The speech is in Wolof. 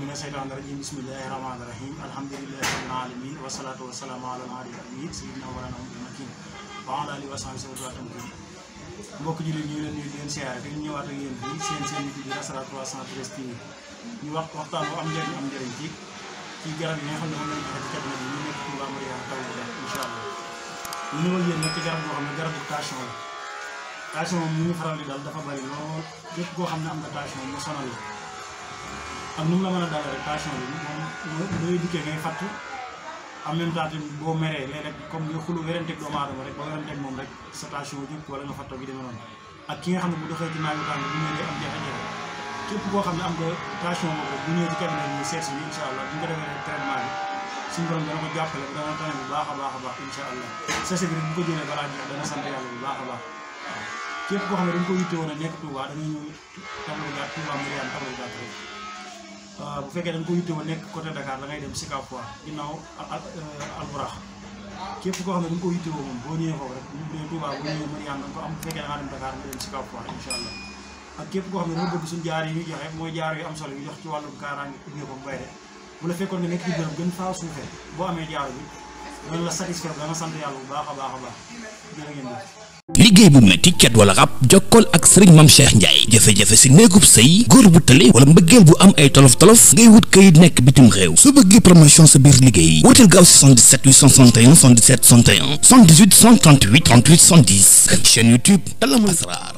mina shaytaani rajiim bismillaahi rahmaani rahiim alhamdulillaahi rabbil aalamiin wa salaatu wa salaamu alal haadil amiin sayyidinaa wa mawlaanaa Muhammadin makiin wa alaa aalihi wa sahbihi wa sallam. mbokk jullit ñu ngi leen nuyu di leen siyaare te ñu ñëwaat ak yéen fii seen YouTube bi Rafah 313 TV ñu waxtaan bu am njëriñ ci garab yi nga xam ne moom lañ joxe ci cabinet bi ñu nekk Touba Mariana taw bi incha allah ñu ñëw ak yéen nag ci garab boo xam ne garabu tension la. tension moom ñu ngi faral di dal dafa bari lool képp koo xam ne am nga tension mu sonal la ak nu mu la mën a daal rek tension bi moom looy dikkee ngay fàttu en même temps tamit boo meree léeg-léeg comme nga xulu weranteeg doomu aadama rek ba weranteeg moom rek sa tension jóg wala nga fàttoo gi demee noonu ak ki nga xam ne bu doxee ci naaju tàng bu ñëwee am jafe-jafe képp koo xam ne am nga tension boobu bu ñëwee ci cabinet bi ñu seet si incha allah bu ñu ko defee traitement bi suñu borom dana ko jàppale dana tane bu baax a baax incha allah sachet bi rek bu ko jëlee balaa jeex dana sant yàlla bu baax a baax képp koo xam ne dañ ko yitte woon a nekk Touba dañuy ñëw tableau gàtt Touba Mariana tableau gàtt rek bu fekkee dañ ko yitte woon nekk côté Dakar da ngay dem Sicap Foire ginnaaw Alburax képp koo xam ne dañ ko yitte woon moom boo ñëwee foofu rek bu dee Touba boo ñëwee Mariana da nga ko am bu fekkee da ngaa dem Dakar nga dem Sicap Foire incha allah ak képp koo xam ne dañoo bëgg suñu jaar yi ñuy joxe mooy jaar yu am solo yu jox ci wàllum kaaraange ubbee ko bay rek bu la fekkoon nga nekk ci bërëb gën faa suufee boo amee jaar bi dana la satisfaire dana sant yàlla bu baax a baax jërë ngeen jëf. liggéey bu metti cat wala rab jokkool ak Serigne Mame Cheikh Ndiaye jafe-jafe si néegub sëy góor bu tële wala mbëggeel bu am ay tolof-tolof ngay wut kayit nekk bitim réew su bëggee promotion sa biir liggéey wuteel gaaw 77 861 77 61 78 138 38 110 chaîne YouTube Talamul Asrar